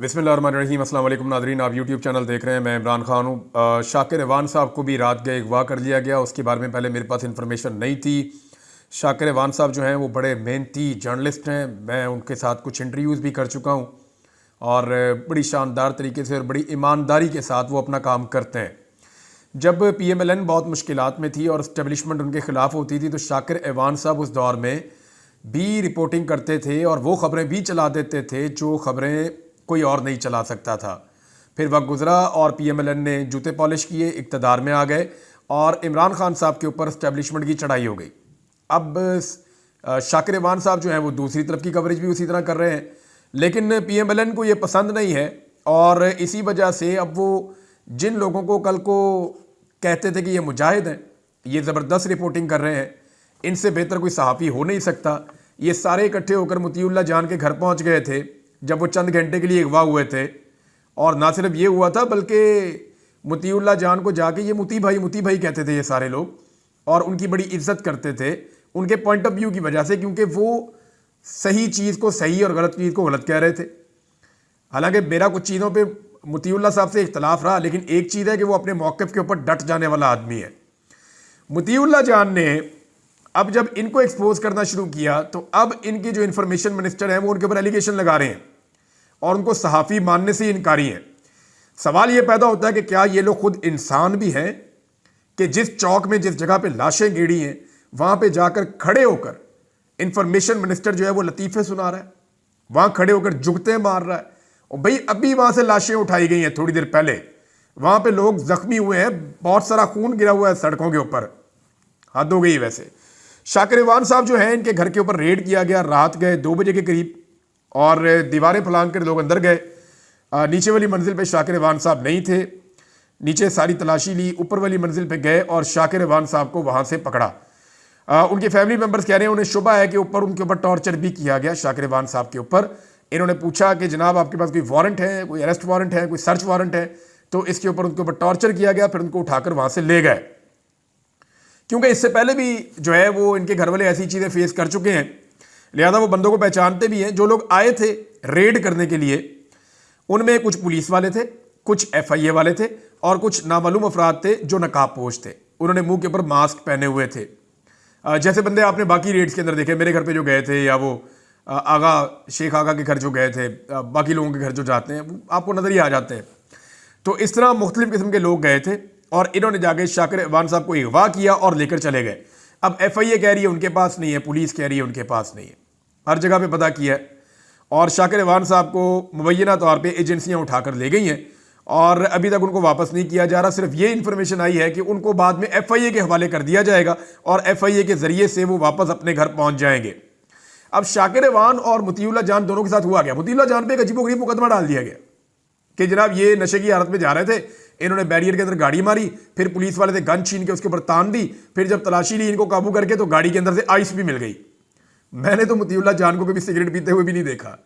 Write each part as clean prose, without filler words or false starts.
बिस्मिल्लाहिर्रहमानिर्रहीम। अस्सलाम वालेकुम नाज़रीन, आप यूट्यूब चैनल देख रहे हैं। मैं इमरान खान हूँ। शाकिर एवान साहब को भी रात गए अगवा कर लिया गया। उसके बारे में पहले मेरे पास इन्फॉर्मेशन नहीं थी। शाकिर एवान साहब जो हैं वो बड़े मेहनती जर्नलिस्ट हैं। मैं उनके साथ कुछ इंटरव्यूज़ भी कर चुका हूँ और बड़ी शानदार तरीके से और बड़ी ईमानदारी के साथ वो अपना काम करते हैं। जब PMLN बहुत मुश्किलात में थी और इस्टेब्लिशमेंट उनके ख़िलाफ़ होती थी तो शाकिर एवान साहब उस दौर में भी रिपोर्टिंग करते थे और वो ख़बरें भी चला देते थे जो ख़बरें कोई और नहीं चला सकता था। फिर वक्त गुजरा और PMLN ने जूते पॉलिश किए, इक़्तिदार में आ गए और इमरान खान साहब के ऊपर इस्टेब्लिशमेंट की चढ़ाई हो गई। अब शाकिर एवान साहब जो हैं वो दूसरी तरफ की कवरेज भी उसी तरह कर रहे हैं, लेकिन PMLN को ये पसंद नहीं है और इसी वजह से अब वो जिन लोगों को कल को कहते थे कि ये मुजाहिद हैं, ये ज़बरदस्त रिपोर्टिंग कर रहे हैं, इनसे बेहतर कोई सहाफ़ी हो नहीं सकता, ये सारे इकट्ठे होकर मोतीउल्लाह जान के घर पहुंच गए थे जब वो चंद घंटे के लिए अगवा हुए थे। और ना सिर्फ ये हुआ था बल्कि मोतीउल्लाह जान को जाके ये मोती भाई कहते थे ये सारे लोग, और उनकी बड़ी इज्जत करते थे उनके पॉइंट ऑफ व्यू की वजह से, क्योंकि वो सही चीज़ को सही और गलत चीज़ को गलत कह रहे थे। हालांकि मेरा कुछ चीज़ों पे मोतीउल्लाह साहब से इख्तलाफ रहा, लेकिन एक चीज़ है कि वो अपने मौक़िफ़ के ऊपर डट जाने वाला आदमी है। मोतीउल्लाह जान ने अब जब इनको एक्सपोज करना शुरू किया तो अब इनके जो इंफॉर्मेशन मिनिस्टर हैं वो उनके ऊपर एलिगेशन लगा रहे हैं और उनको सहाफ़ी मानने से इनकारी हैं। सवाल ये पैदा होता है कि क्या ये लोग खुद इंसान भी हैं कि जिस चौक में जिस जगह पे लाशें गिरी हैं वहाँ पे जाकर खड़े होकर इंफॉर्मेशन मिनिस्टर जो है वो लतीफ़े सुना रहा है, वहाँ खड़े होकर जुगते मार रहा है। और भाई अभी वहाँ से लाशें उठाई गई हैं थोड़ी देर पहले, वहाँ पे लोग ज़ख्मी हुए हैं, बहुत सारा खून गिरा हुआ है सड़कों के ऊपर। हद हो गई। वैसे शाकिर एवान साहब जो हैं इनके घर के ऊपर रेड किया गया, रात गए 2 बजे के करीब और दीवारें फलांग कर लोग अंदर गए। नीचे वाली मंजिल पे शाकिर एवान साहब नहीं थे, नीचे सारी तलाशी ली, ऊपर वाली मंजिल पे गए और शाकिर एवान साहब को वहाँ से पकड़ा। उनके फैमिली मेम्बर्स कह रहे हैं उन्हें शुबा है कि उनके ऊपर टॉर्चर भी किया गया शाकिर एवान साहब के ऊपर। इन्होंने पूछा कि जनाब आपके पास कोई वारंट है, कोई अरेस्ट वारंट है, कोई सर्च वारंट है, तो इसके ऊपर उनके ऊपर टॉर्चर किया गया। फिर उनको उठाकर वहाँ से ले गए, क्योंकि इससे पहले भी जो है वो इनके घर वाले ऐसी चीज़ें फेस कर चुके हैं, लिहाजा वो बंदों को पहचानते भी हैं। जो लोग आए थे रेड करने के लिए उनमें कुछ पुलिस वाले थे, कुछ FIA वाले थे और कुछ नामालूम अफराद थे जो नकाबपोश थे। उन्होंने मुंह के ऊपर मास्क पहने हुए थे, जैसे बंदे आपने बाकी रेड्स के अंदर देखे, मेरे घर पे जो गए थे या वो आगा शेख आगा के घर जो गए थे, बाकी लोगों के घर जो जाते हैं वो आपको नज़र ही आ जाते हैं। तो इस तरह मुख्तलिफ किस्म के लोग गए थे और इन्होंने जाके शाकिर एवान साहब को अगवा किया और लेकर चले गए। अब FIA कह रही है उनके पास नहीं है, पुलिस कह रही है उनके पास नहीं है, हर जगह पे पता किया है और शाकिर एवान साहब को मुबैना तौर पे एजेंसियां उठाकर ले गई हैं और अभी तक उनको वापस नहीं किया जा रहा। सिर्फ ये इन्फॉर्मेशन आई है कि उनको बाद में FIA के हवाले कर दिया जाएगा और FIA के ज़रिए से वो वापस अपने घर पहुँच जाएंगे। अब शाकिर एवान और मोतीउल्लाह जान दोनों के साथ हुआ गया, मोतीउल्लाह जान पे एक अजीबोगरीब मुकदमा डाल दिया गया कि जनाब ये नशे की हालत में जा रहे थे, इन्होंने बैरियर के अंदर गाड़ी मारी, फिर पुलिस वाले थे गन छीन के उसके ऊपर तान दी, फिर जब तलाशी ली इनको काबू करके तो गाड़ी के अंदर से आइस भी मिल गई। मैंने तो मोतीउल्लाह जान को कभी सिगरेट पीते हुए भी नहीं देखा।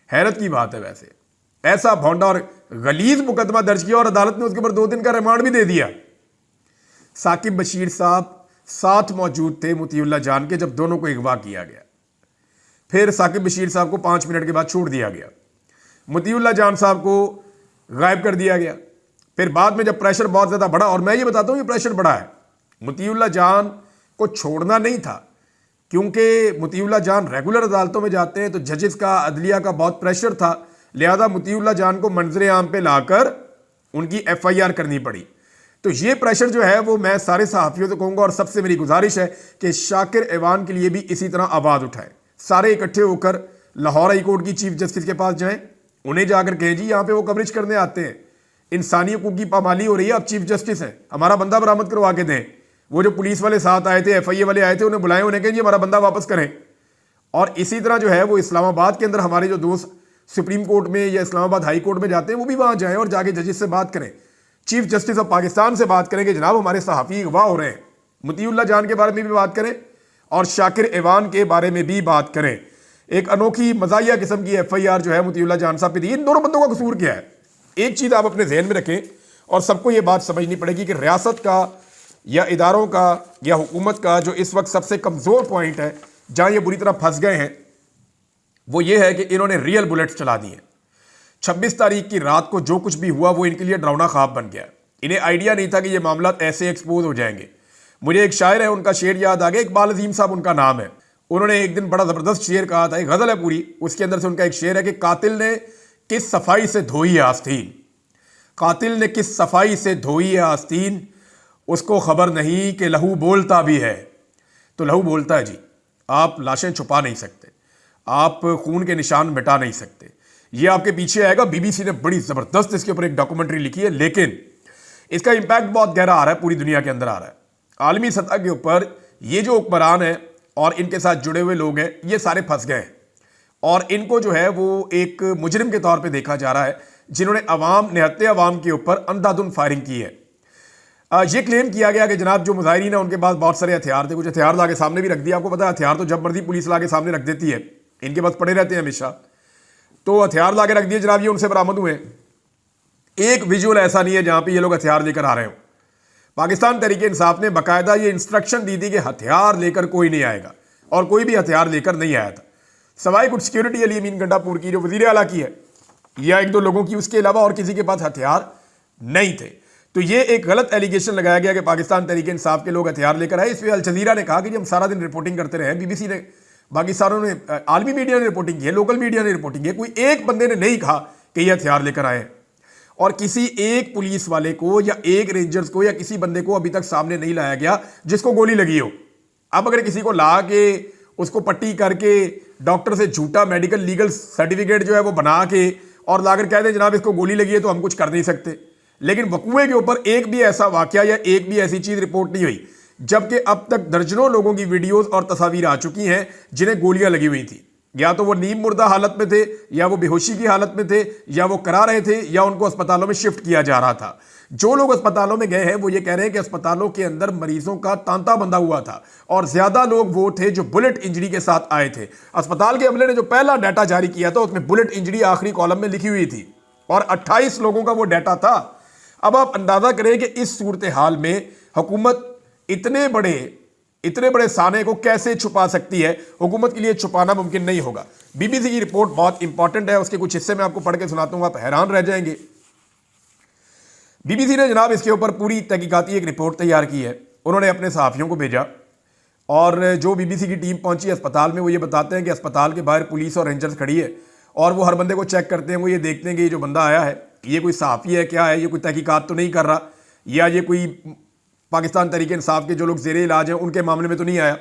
हैरत की बात है। वैसे ऐसा भौंडा और गलीज मुकदमा दर्ज किया और अदालत ने उसके ऊपर 2 दिन का रिमांड भी दे दिया। साकिब बशीर साहब साथ मौजूद थे मोतीउल्लाह जान के जब दोनों को अगवा किया गया। फिर साकिब बशीर साहब को 5 मिनट के बाद छोड़ दिया गया, मोतीउल्लाह जान साहब को गायब कर दिया गया। फिर बाद में जब प्रेशर बहुत ज़्यादा बढ़ा, और मैं ये बताता हूँ ये प्रेशर बढ़ा है, मोतीउल्लाह जान को छोड़ना नहीं था, क्योंकि मोतीउल्लाह जान रेगुलर अदालतों में जाते हैं तो जजेस का, अदलिया का बहुत प्रेशर था, लिहाजा मोतीउल्लाह जान को मंजर आम पे लाकर उनकी FIR करनी पड़ी। तो ये प्रेशर जो है वो मैं सारे सहाफ़ियों से कहूँगा और सबसे मेरी गुजारिश है कि शाकिर एवान के लिए भी इसी तरह आवाज़ उठाएं। सारे इकट्ठे होकर लाहौर हाई कोर्ट की चीफ जस्टिस के पास जाएं, उन्हें जाकर कहें जी यहाँ पे वो कवरेज करने आते हैं, इंसानी हकूक़ की पामाली हो रही है, आप चीफ जस्टिस हैं, हमारा बंदा बरामद करवा के दें। वो जो पुलिस वाले साथ आए थे, FIA वाले आए थे, उन्हें बुलाएं, उन्हें कहें जी हमारा बंदा वापस करें। और इसी तरह जो है वो इस्लामाबाद के अंदर हमारे जो दोस्त सुप्रीम कोर्ट में या इस्लामाबाद हाई कोर्ट में जाते हैं वो भी वहाँ जाएँ और जाके जजेस से बात करें, चीफ जस्टिस ऑफ पाकिस्तान से बात करें कि जनाब हमारे सहाफ़ी अगवा हो रहे हैं। मोतीउल्लाह जान के बारे में भी बात करें और शाकिर एवान के बारे में भी बात करें। एक अनोखी मज़ाहिया किस्म की FIR जो है मोतीउल्लाह जान साहब पे दी। इन दोनों बंदों का कसूर क्या है? एक चीज़ आप अपने जहन में रखें और सबको ये बात समझनी पड़ेगी कि रियासत का या इदारों का या हुकूमत का जो इस वक्त सबसे कमज़ोर पॉइंट है, जहाँ ये बुरी तरह फंस गए हैं, वो ये है कि इन्होंने रियल बुलेट्स चला दी हैं। 26 तारीख की रात को जो कुछ भी हुआ वो इनके लिए डरावना ख्वाब बन गया। इन्हें आइडिया नहीं था कि ये मामला ऐसे एक्सपोज हो जाएंगे। मुझे एक शायर है, उनका शेर याद आ गया, इकबाल अजीम साहब उनका नाम है। उन्होंने एक दिन बड़ा ज़बरदस्त शेर कहा था, एक गज़ल है पूरी, उसके अंदर से उनका एक शेर है कि कातिल ने किस सफाई से धोई है आस्तीन, कातिल ने किस सफाई से धोई है आस्तीन, उसको खबर नहीं कि लहू बोलता भी है। तो लहू बोलता है जी, आप लाशें छुपा नहीं सकते, आप खून के निशान मिटा नहीं सकते। ये आपके पीछे आएगा। बीबीसी ने बड़ी ज़बरदस्त इसके ऊपर एक डॉक्यूमेंट्री लिखी है, लेकिन इसका इंपैक्ट बहुत गहरा आ रहा है, पूरी दुनिया के अंदर आ रहा है। आलमी सतह के ऊपर ये जो हुक्मरान हैं और इनके साथ जुड़े हुए लोग हैं, ये सारे फंस गए हैं और इनको जो है वो एक मुजरिम के तौर पे देखा जा रहा है, जिन्होंने निहत्ते अवाम के ऊपर अंधाधुंध फायरिंग की है। ये क्लेम किया गया कि जनाब जो मुजाहिरीन है उनके पास बहुत सारे हथियार थे, कुछ हथियार लाके सामने भी रख दिया। आपको पता है हथियार तो जब मर्जी पुलिस लाके सामने रख देती है, इनके पास पड़े रहते हैं हमेशा। तो हथियार लाके रख दिए जनाब, ये उनसे बरामद हुए। एक विजुअल ऐसा नहीं है जहां पे ये लोग हथियार लेकर आ रहे हो। पाकिस्तान तहरीक इंसाफ ने बाकायदा ये इंस्ट्रक्शन दी थी कि हथियार लेकर कोई नहीं आएगा, और कोई भी हथियार लेकर नहीं आया था, सवाई कुछ सिक्योरिटी अली अमीन गंडापुर की जो वजीर आला की है या एक दो लोगों की, उसके अलावा और किसी के पास हथियार नहीं थे। तो ये एक गलत एलिगेशन लगाया गया कि पाकिस्तान तहरीक इंसाफ के लोग हथियार लेकर आए। इस पर अल जज़ीरा ने कहा कि जी हम सारा दिन रिपोर्टिंग करते रहे, बीबीसी ने, बाकी सारों ने, आलमी मीडिया ने रिपोर्टिंग की है, लोकल मीडिया ने रिपोर्टिंग की है, कोई एक बंदे ने नहीं कहा कि ये हथियार लेकर आए। और किसी एक पुलिस वाले को या एक रेंजर्स को या किसी बंदे को अभी तक सामने नहीं लाया गया जिसको गोली लगी हो। अब अगर किसी को ला के उसको पट्टी करके डॉक्टर से झूठा मेडिकल लीगल सर्टिफिकेट जो है वो बना के और लाकर कह दें जनाब इसको गोली लगी है, तो हम कुछ कर नहीं सकते। लेकिन वकूए के ऊपर एक भी ऐसा वाकया या एक भी ऐसी चीज रिपोर्ट नहीं हुई, जबकि अब तक दर्जनों लोगों की वीडियोस और तस्वीरें आ चुकी हैं जिन्हें गोलियां लगी हुई थी। या तो वो नीम मुर्दा हालत में थे, या वो बेहोशी की हालत में थे, या वो करा रहे थे, या उनको अस्पतालों में शिफ्ट किया जा रहा था। जो लोग अस्पतालों में गए हैं वो ये कह रहे हैं कि अस्पतालों के अंदर मरीजों का तांता बंधा हुआ था, और ज्यादा लोग वो थे जो बुलेट इंजरी के साथ आए थे। अस्पताल के अमले ने जो पहला डाटा जारी किया था उसमें बुलेट इंजरी आखिरी कॉलम में लिखी हुई थी, और 28 लोगों का वो डाटा था। अब आप अंदाजा करें कि इस सूरत हाल में हुकूमत इतने बड़े साने को कैसे छुपा सकती है। हुकूमत के लिए छुपाना मुमकिन नहीं होगा। बीबीसी की रिपोर्ट बहुत इंपॉर्टेंट है, उसके कुछ हिस्से मैं आपको पढ़ के सुनाता हूं, आप हैरान रह जाएंगे। बीबीसी ने जनाब इसके ऊपर पूरी तहकीकाती एक रिपोर्ट तैयार की है। उन्होंने अपने सहाफ़ियों को भेजा, और जो बीबीसी की टीम पहुंची अस्पताल में, वो ये बताते हैं कि अस्पताल के बाहर पुलिस और रेंजर्स खड़ी है, और वो हर बंदे को चेक करते हैं। वो ये देखते हैं कि ये जो बंदा आया है ये कोई सहाफ़ी है क्या है, ये कोई तहकीकात तो नहीं कर रहा, या ये कोई पाकिस्तान तहरीक इंसाफ के जो लोग ज़ेरे इलाज हैं उनके मामले में तो नहीं आया।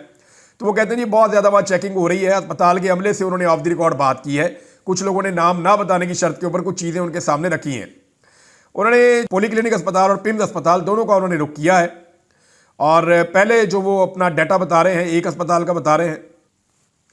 तो वो कहते हैं जी बहुत ज़्यादा वहाँ चेकिंग हो रही है। अस्पताल के अमले से उन्होंने ऑफ द रिकॉर्ड बात की है, कुछ लोगों ने नाम ना बताने की शर्त के ऊपर कुछ चीज़ें उनके सामने रखी हैं। उन्होंने पॉलीक्लिनिक अस्पताल और पिम्स अस्पताल दोनों का उन्होंने रुख किया है, और पहले जो वो अपना डाटा बता रहे हैं एक अस्पताल का बता रहे हैं।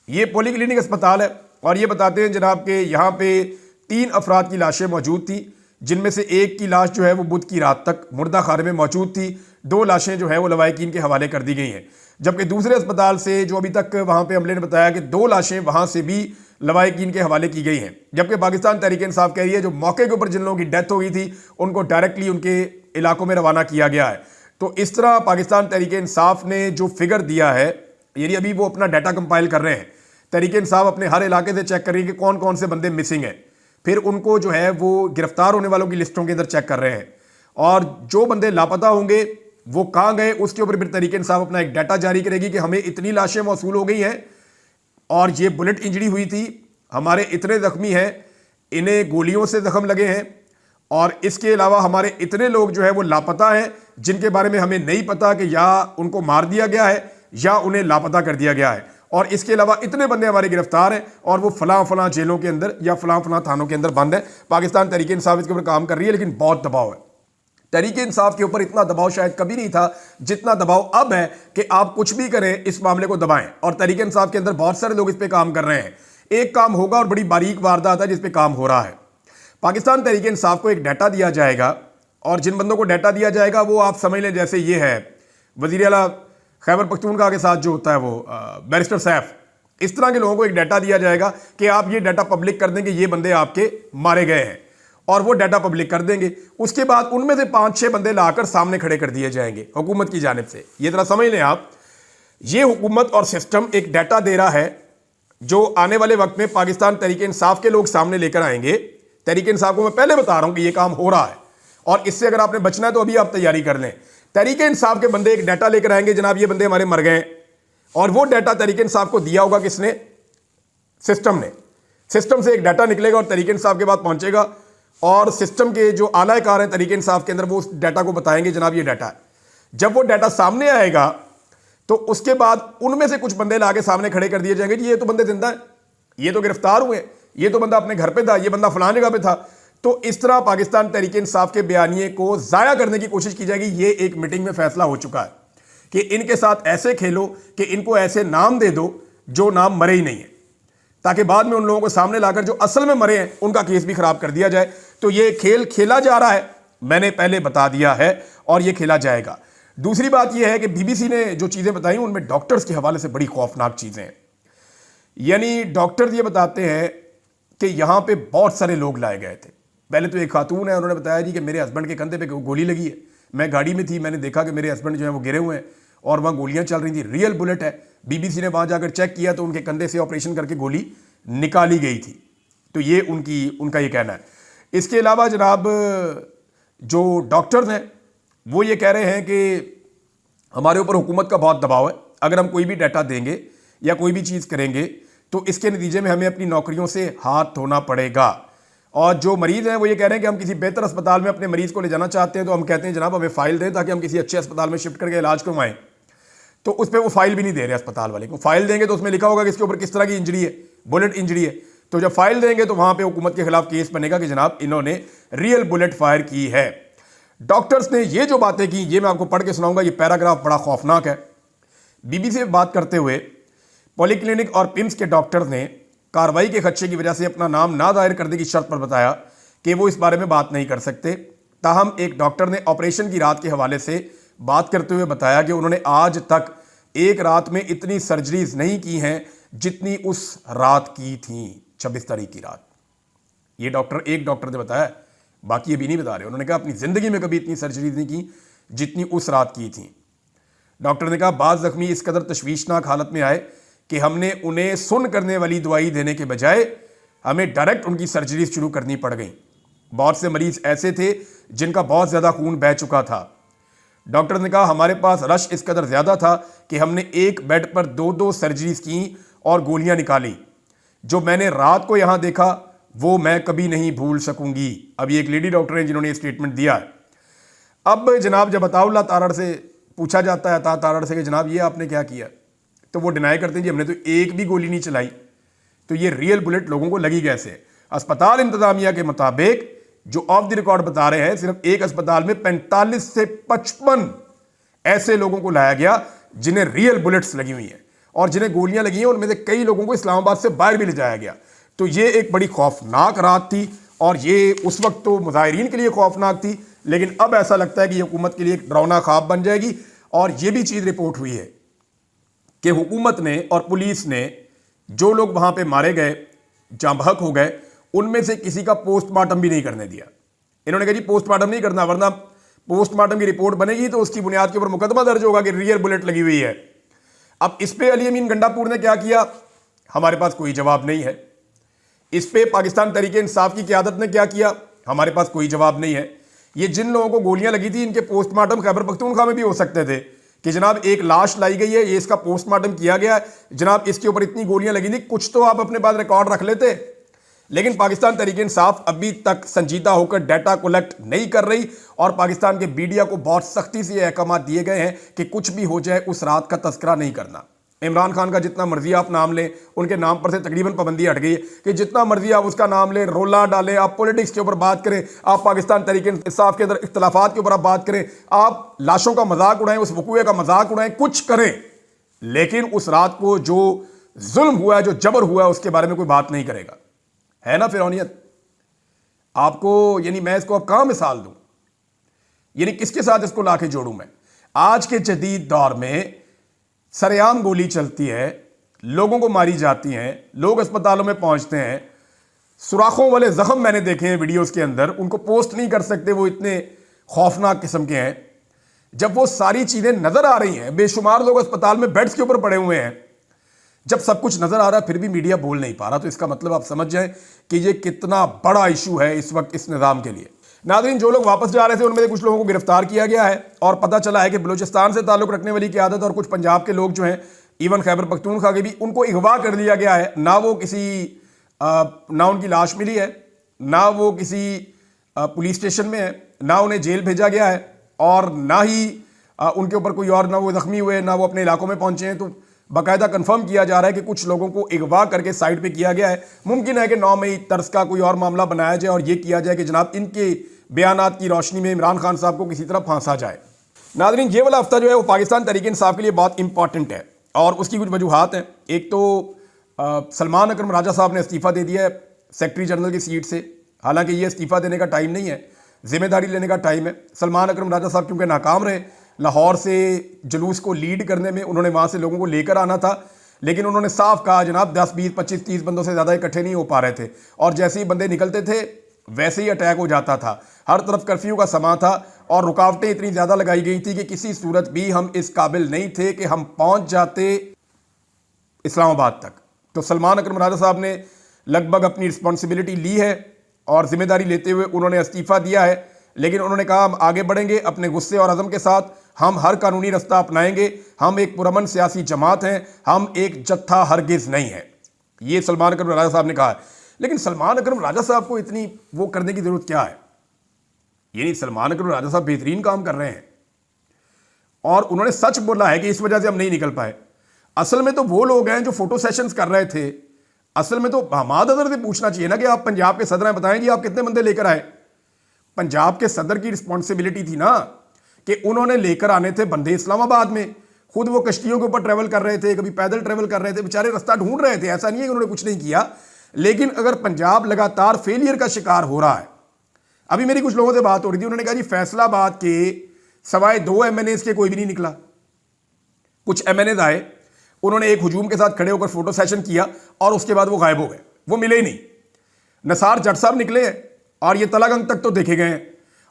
ये पॉलीक्लिनिक अस्पताल है, और ये बताते हैं जनाब के यहाँ पे 3 अफराद की लाशें मौजूद थी, जिनमें से एक की लाश जो है वो बुध की रात तक मुर्दा खाने में मौजूद थी। 2 लाशें जो है वो लवाहिकीन के हवाले कर दी गई हैं, जबकि दूसरे अस्पताल से जो अभी तक वहाँ पे अमले ने बताया कि 2 लाशें वहाँ से भी लवाहिकीन के हवाले की गई हैं। जबकि पाकिस्तान तहरीक इंसाफ कह रही है जो मौके के ऊपर जिन लोगों की डेथ हो गई थी उनको डायरेक्टली उनके इलाकों में रवाना किया गया है। तो इस तरह पाकिस्तान तहरीक इंसाफ ने जो फिगर दिया है, यानी अभी वो अपना डाटा कंपाइल कर रहे हैं, तहरीक इंसाफ अपने हर इलाके से चेक कर रही है कि कौन कौन से बंदे मिसिंग हैं, फिर उनको जो है वो गिरफ्तार होने वालों की लिस्टों के अंदर चेक कर रहे हैं, और जो बंदे लापता होंगे वो कहाँ गए उसके ऊपर फिर तहरीक इंसाफ अपना एक डाटा जारी करेगी कि हमें इतनी लाशें मौसूल हो गई हैं, और ये बुलेट इंजरी हुई थी, हमारे इतने जख्मी हैं, इन्हें गोलियों से जख्म लगे हैं, और इसके अलावा हमारे इतने लोग जो है वो लापता हैं जिनके बारे में हमें नहीं पता कि या उनको मार दिया गया है या उन्हें लापता कर दिया गया है, और इसके अलावा इतने बंदे हमारे गिरफ्तार हैं और वो फलां जेलों के अंदर या फलां थानों के अंदर बंद है। पाकिस्तान तहरीक इंसाफ इसके ऊपर काम कर रही है, लेकिन बहुत दबाव है। तहरीक इंसाफ के ऊपर इतना दबाव शायद कभी नहीं था जितना दबाव अब है कि आप कुछ भी करें इस मामले को दबाएं, और तहरीक इंसाफ के अंदर बहुत सारे लोग इस पर काम कर रहे हैं। एक काम होगा और बड़ी बारीक वारदात है जिस पे काम हो रहा है। पाकिस्तान तहरीक इंसाफ को एक डाटा दिया जाएगा, और जिन बंदों को डाटा दिया जाएगा वो आप समझ लें जैसे ये है वज़ीर आला खैबर पख्तूनख्वा के साथ जो होता है वो बैरिस्टर सैफ, इस तरह के लोगों को एक डाटा दिया जाएगा कि आप ये डाटा पब्लिक कर देंगे, ये बंदे आपके मारे गए हैं, और वो डाटा पब्लिक कर देंगे। उसके बाद उनमें से 5-6 बंदे लाकर सामने खड़े कर दिए जाएंगे हुकूमत की जानिब से। ये तरह समझ लें आप, ये हुकूमत और सिस्टम एक डाटा दे रहा है जो आने वाले वक्त में पाकिस्तान तहरीक इंसाफ के लोग सामने लेकर आएंगे, तहरीक इंसाफ को मैं पहले बता रहा हूं कि यह काम हो रहा है, और इससे अगर आपने बचना है तो अभी आप तैयारी कर लें। तहरीक इंसाफ के बंदे एक डाटा लेकर आएंगे, जनाब ये बंदे हमारे मर गए, और वो डाटा तहरीक इंसाफ को दिया होगा किसने? सिस्टम ने। सिस्टम से एक डाटा निकलेगा और तहरीक इंसाफ के पास पहुंचेगा, और सिस्टम के जो आलाकार हैं तहरीक इंसाफ के अंदर वो उस डाटा को बताएंगे जनाब ये डाटा है। जब वो डाटा सामने आएगा तो उसके बाद उनमें से कुछ बंदे लाके सामने खड़े कर दिए जाएंगे कि ये तो बंदे जिंदा है, ये तो गिरफ्तार हुए, ये तो बंदा अपने घर पे था, ये बंदा फलां जगह पे था। तो इस तरह पाकिस्तान तहरीक इंसाफ के बयानिए को जाया करने की कोशिश की जाएगी। ये एक मीटिंग में फैसला हो चुका है कि इनके साथ ऐसे खेलो कि इनको ऐसे नाम दे दो जो नाम मरे ही नहीं है, ताकि बाद में उन लोगों को सामने लाकर जो असल में मरे हैं उनका केस भी खराब कर दिया जाए। तो ये खेल खेला जा रहा है, मैंने पहले बता दिया है, और ये खेला जाएगा। दूसरी बात यह है कि बीबीसी ने जो चीजें बताई उनमें डॉक्टर्स के हवाले से बड़ी खौफनाक चीजें हैं। यानी डॉक्टर्स ये बताते हैं कि यहां पे बहुत सारे लोग लाए गए थे। पहले तो एक खातून है, उन्होंने बताया जी कि मेरे हस्बैंड के कंधे पे गोली लगी है, मैं गाड़ी में थी, मैंने देखा कि मेरे हस्बैंड जो है वो गिरे हुए हैं और वहाँ गोलियां चल रही थी, रियल बुलेट है। बीबीसी ने वहाँ जाकर चेक किया तो उनके कंधे से ऑपरेशन करके गोली निकाली गई थी। तो ये उनका ये कहना है। इसके अलावा जनाब जो डॉक्टर्स हैं वो ये कह रहे हैं कि हमारे ऊपर हुकूमत का बहुत दबाव है, अगर हम कोई भी डाटा देंगे या कोई भी चीज़ करेंगे तो इसके नतीजे में हमें अपनी नौकरियों से हाथ धोना पड़ेगा। और जो मरीज़ हैं वो ये कह रहे हैं कि हम किसी बेहतर अस्पताल में अपने मरीज़ को ले जाना चाहते हैं, तो हम कहते हैं जनाब हमें फ़ाइल दें ताकि हम किसी अच्छे अस्पताल में शिफ्ट करके इलाज करवाएं। तो उस पर वो फाइल भी नहीं दे रहे अस्पताल वाले को। फाइल देंगे तो उसमें लिखा होगा कि इसके ऊपर किस तरह की इंजरी है, बुलेट इंजरी है। तो जब फाइल देंगे तो वहाँ पर हुकूमत के खिलाफ केस बनेगा कि जनाब इन्होंने रियल बुलेट फायर की है। डॉक्टर्स ने ये जो बातें की ये मैं आपको पढ़ के सुनाऊंगा, ये पैराग्राफ बड़ा खौफनाक है। बीबीसी से बात करते हुए पॉलीक्लिनिक और पिम्स के डॉक्टर्स ने कार्रवाई के खदशे की वजह से अपना नाम ना दायर करने की शर्त पर बताया कि वो इस बारे में बात नहीं कर सकते। ताहम एक डॉक्टर ने ऑपरेशन की रात के हवाले से बात करते हुए बताया कि उन्होंने आज तक एक रात में इतनी सर्जरीज नहीं की हैं जितनी उस रात की थी, 26 तारीख की रात। ये एक डॉक्टर ने बताया, बाकी ये भी नहीं बता रहे। उन्होंने कहा अपनी ज़िंदगी में कभी इतनी सर्जरीज नहीं की जितनी उस रात की थी। डॉक्टर ने कहा बाज़ ज़ख्मी इस कदर तशवीशनाक हालत में आए कि हमने उन्हें सुन करने वाली दवाई देने के बजाय हमें डायरेक्ट उनकी सर्जरीज शुरू करनी पड़ गई। बहुत से मरीज़ ऐसे थे जिनका बहुत ज़्यादा खून बह चुका था। डॉक्टर ने कहा हमारे पास रश इस कदर ज़्यादा था कि हमने एक बेड पर 2-2 सर्जरीज की और गोलियां निकाली। जो मैंने रात को यहाँ देखा वो मैं कभी नहीं भूल सकूंगी। अब ये एक लेडी डॉक्टर है जिन्होंने ये स्टेटमेंट दिया है। अब जनाब जब अताउल्लाह तारड़ से पूछा जाता है, तारड़ से कि जनाब ये आपने क्या किया, तो वो डिनाई करते हैं जी हमने तो एक भी गोली नहीं चलाई। तो ये रियल बुलेट लोगों को लगी कैसे? अस्पताल इंतजामिया के मुताबिक जो ऑफ द रिकॉर्ड बता रहे हैं, सिर्फ एक अस्पताल में 45 से 55 ऐसे लोगों को लाया गया जिन्हें रियल बुलेट्स लगी हुई हैं, और जिन्हें गोलियां लगी हैं उनमें से कई लोगों को इस्लामाबाद से बाहर भी ले जाया गया। तो ये एक बड़ी खौफनाक रात थी, और ये उस वक्त तो मुजाहिरीन के लिए खौफनाक थी, लेकिन अब ऐसा लगता है कि हुकूमत के लिए एक डरावना ख्वाब बन जाएगी। और ये भी चीज़ रिपोर्ट हुई है कि हुकूमत ने और पुलिस ने जो लोग वहाँ पे मारे गए, जाँ बहक हो गए, उनमें से किसी का पोस्टमार्टम भी नहीं करने दिया। इन्होंने कहा जी पोस्टमार्टम नहीं करना, वरना पोस्टमार्टम की रिपोर्ट बनेगी तो उसकी बुनियाद के ऊपर मुकदमा दर्ज होगा कि रियल बुलेट लगी हुई है। अब इस पे अली अमीन गंडापुर ने क्या किया, हमारे पास कोई जवाब नहीं है। इस पे पाकिस्तान तहरीक इंसाफ की क़यादत ने क्या किया, हमारे पास कोई जवाब नहीं है। ये जिन लोगों को गोलियां लगी थी इनके पोस्टमार्टम खैबर पख्तूनख्वा में भी हो सकते थे कि जनाब एक लाश लाई गई है, ये इसका पोस्टमार्टम किया गया, जनाब इसके ऊपर इतनी गोलियां लगी थी, कुछ तो आप अपने पास रिकॉर्ड रख लेते। लेकिन पाकिस्तान तहरीक इंसाफ अभी तक संजीदा होकर डाटा कलेक्ट नहीं कर रही, और पाकिस्तान के मीडिया को बहुत सख्ती से अहकाम दिए गए हैं कि कुछ भी हो जाए उस रात का तस्करा नहीं करना। इमरान खान का जितना मर्जी आप नाम लें, उनके नाम पर से तकरीबन पाबंदी हट गई है कि जितना मर्जी आप उसका नाम लें, रोला डालें, आप पॉलिटिक्स के ऊपर बात करें, आप पाकिस्तान तहरीक इंसाफ के अंदर इख्तलाफात के ऊपर आप बात करें, आप लाशों का मजाक उड़ाएं, उस वकूए का मजाक उड़ाएं, कुछ करें, लेकिन उस रात को जो जुल्म हुआ है, जो जबर हुआ है, उसके बारे में कोई बात नहीं करेगा। है ना फिरौनियत आपको? यानी मैं इसको अब कहां मिसाल दूं, यानी किसके साथ इसको लाके जोड़ूं मैं? आज के जदीद दौर में सरेआम गोली चलती है, लोगों को मारी जाती हैं, लोग अस्पतालों में पहुंचते हैं, सुराखों वाले जख्म मैंने देखे हैं वीडियोस के अंदर, उनको पोस्ट नहीं कर सकते, वो इतने खौफनाक किस्म के हैं। जब वो सारी चीजें नजर आ रही हैं, बेशुमार लोग अस्पताल में बेड्स के ऊपर पड़े हुए हैं, जब सब कुछ नजर आ रहा है फिर भी मीडिया बोल नहीं पा रहा, तो इसका मतलब आप समझ जाएं कि ये कितना बड़ा इशू है इस वक्त इस निज़ाम के लिए। नाज़रीन, जो लोग वापस जा रहे थे उनमें से कुछ लोगों को गिरफ्तार किया गया है और पता चला है कि बलूचिस्तान से ताल्लुक रखने वाली क़यादत और कुछ पंजाब के लोग जो हैं, इवन खैबर पख्तूनख्वा के भी, उनको अगवा कर लिया गया है। ना वो किसी ना उनकी लाश मिली है, ना वो किसी पुलिस स्टेशन में है, ना उन्हें जेल भेजा गया है और ना ही उनके ऊपर कोई और, ना वो जख्मी हुए, ना वो अपने इलाकों में पहुंचे हैं। तो बाकायदा कंफर्म किया जा रहा है कि कुछ लोगों को अगवा करके साइड पे किया गया है। मुमकिन है कि 9 मई तर्ज का कोई और मामला बनाया जाए और ये किया जाए कि जनाब इनके बयानात की रोशनी में इमरान खान साहब को किसी तरह फांसा जाए। नाज़रीन, ये वाला हफ्ता जो है वो पाकिस्तान तहरीक इंसाफ के लिए बहुत इंपॉर्टेंट है और उसकी कुछ वजूहात हैं। एक तो सलमान अकरम राजा साहब ने इस्तीफ़ा दे दिया है सेक्रेटरी जनरल की सीट से। हालांकि ये इस्तीफ़ा देने का टाइम नहीं है, जिम्मेदारी लेने का टाइम है। सलमान अकरम राजा साहब क्योंकि नाकाम रहे, लाहौर से जुलूस को लीड करने में, उन्होंने वहाँ से लोगों को लेकर आना था, लेकिन उन्होंने साफ कहा जनाब 10, 20, 25, 30 बंदों से ज़्यादा इकट्ठे नहीं हो पा रहे थे और जैसे ही बंदे निकलते थे वैसे ही अटैक हो जाता था। हर तरफ कर्फ्यू का समा था और रुकावटें इतनी ज़्यादा लगाई गई थी कि किसी सूरत भी हम इस काबिल नहीं थे कि हम पहुँच जाते इस्लामाबाद तक। तो सलमान अकरम राजा साहब ने लगभग अपनी रिस्पॉन्सिबिलिटी ली है और जिम्मेदारी लेते हुए उन्होंने इस्तीफ़ा दिया है, लेकिन उन्होंने कहा हम आगे बढ़ेंगे अपने गुस्से और अज़म के साथ, हम हर कानूनी रास्ता अपनाएंगे, हम एक पुरअमन सियासी जमात हैं, हम एक जत्था हरगिज़ नहीं है। ये सलमान अकरम राजा साहब ने कहा है। लेकिन सलमान अकरम राजा साहब को इतनी वो करने की ज़रूरत क्या है? यानी सलमान अकरम राजा साहब बेहतरीन काम कर रहे हैं और उन्होंने सच बोला है कि इस वजह से हम नहीं निकल पाए। असल में तो वो लोग हैं जो फोटो सेशंस कर रहे थे। असल में तो हमाद अजहर से पूछना चाहिए ना कि आप पंजाब के सदर हैं, बताएं जी आप कितने बंदे लेकर आए। पंजाब के सदर की रिस्पॉन्सिबिलिटी थी ना कि उन्होंने लेकर आने थे बंदे इस्लामाबाद में। खुद वो कश्तियों के ऊपर ट्रैवल कर रहे थे, कभी पैदल ट्रैवल कर रहे थे, बेचारे रास्ता ढूंढ रहे थे। ऐसा नहीं है कि उन्होंने कुछ नहीं किया, लेकिन अगर पंजाब लगातार फेलियर का शिकार हो रहा है। अभी मेरी कुछ लोगों से बात हो रही थी, उन्होंने कहा जी फैसलाबाद के सवाए 2 MNAs के कोई भी नहीं निकला। कुछ MNAs आए, उन्होंने एक हुजूम के साथ खड़े होकर फोटो सेशन किया और उसके बाद वो गायब हो गए, वो मिले ही नहीं। नसार जट साहब निकले हैं और ये तलागंग तक तो देखे गए हैं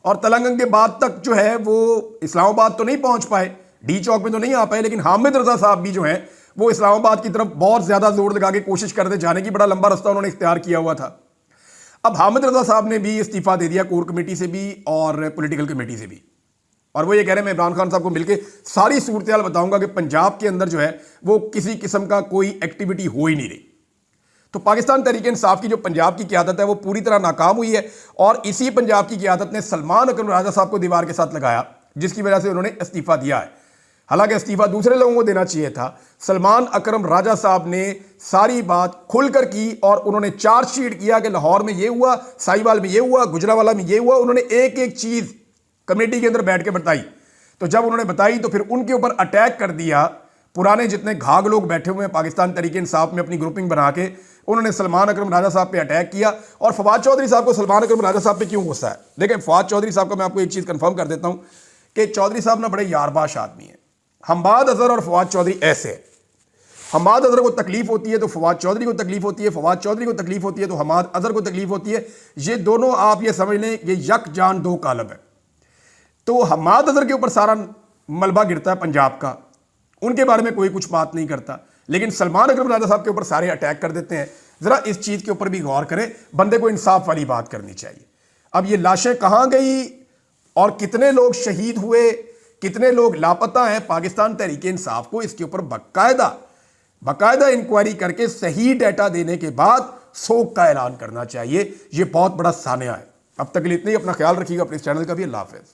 और तलागंग के बाद तक जो है वो इस्लामाबाद तो नहीं पहुंच पाए, डी चौक में तो नहीं आ पाए, लेकिन हामिद रजा साहब भी जो हैं वो इस्लामाबाद की तरफ बहुत ज़्यादा जोर लगा के कोशिश करते जाने की, बड़ा लंबा रास्ता उन्होंने इख्तियार किया हुआ था। अब हामिद रजा साहब ने भी इस्तीफ़ा दे दिया कोर कमेटी से भी और पॉलिटिकल कमेटी से भी, और वो ये कह रहे हैं मैं इमरान खान साहब को मिलकर सारी सूरत हाल बताऊंगा कि पंजाब के अंदर जो है वो किसी किस्म का कोई एक्टिविटी हो ही नहीं रही। तो पाकिस्तान तहरीक इंसाफ की जो पंजाब की क़यादत है वो पूरी तरह नाकाम हुई है और इसी पंजाब की क़यादत ने सलमान अकरम राजा साहब को दीवार के साथ लगाया, जिसकी वजह से उन्होंने इस्तीफ़ा दिया है। हालांकि इस्तीफ़ा दूसरे लोगों को देना चाहिए था। सलमान अकरम राजा साहब ने सारी बात खुलकर की और उन्होंने चार्जशीट किया कि लाहौर में ये हुआ, साहिवाल में ये हुआ, गुजरावाला में ये हुआ। उन्होंने एक एक चीज़ कमेटी के अंदर बैठ के बताई। तो जब उन्होंने बताई तो फिर उनके ऊपर अटैक कर दिया। पुराने जितने घाघ लोग बैठे हुए हैं पाकिस्तान तहरीक इंसाफ में अपनी ग्रुपिंग बना के, उन्होंने सलमान अकरम राजा साहब पे अटैक किया। और फवाद चौधरी साहब को सलमान अकरम राजा साहब पे क्यों गुस्सा है? देखिए फवाद चौधरी साहब का मैं आपको एक चीज़ कंफर्म कर देता हूँ कि चौधरी साहब ना बड़े यारबाश आदमी हैं। हमाद अजहर और फवाद चौधरी ऐसे है, हमाद अजहर को तकलीफ होती है तो फवाद चौधरी को तकलीफ होती है, फवाद चौधरी को तकलीफ होती है तो हमाद अजहर को तकलीफ होती है। ये दोनों आप ये समझ लें ये यक जान दो कालब है। तो हमाद अजहर के ऊपर सारा मलबा गिरता है पंजाब का, उनके बारे में कोई कुछ बात नहीं करता, लेकिन सलमान अकरम राजा साहब के ऊपर सारे अटैक कर देते हैं। जरा इस चीज के ऊपर भी गौर करें, बंदे को इंसाफ वाली बात करनी चाहिए। अब ये लाशें कहां गई और कितने लोग शहीद हुए, कितने लोग लापता हैं, पाकिस्तान तहरीक इंसाफ को इसके ऊपर बाकायदा इंक्वायरी करके सही डाटा देने के बाद सोग का ऐलान करना चाहिए। यह बहुत बड़ा सानिया है। अब तक के लिए इतना ही, अपना ख्याल रखिएगा, अपने इस चैनल का भी। अल्लाह हाफ़िज़।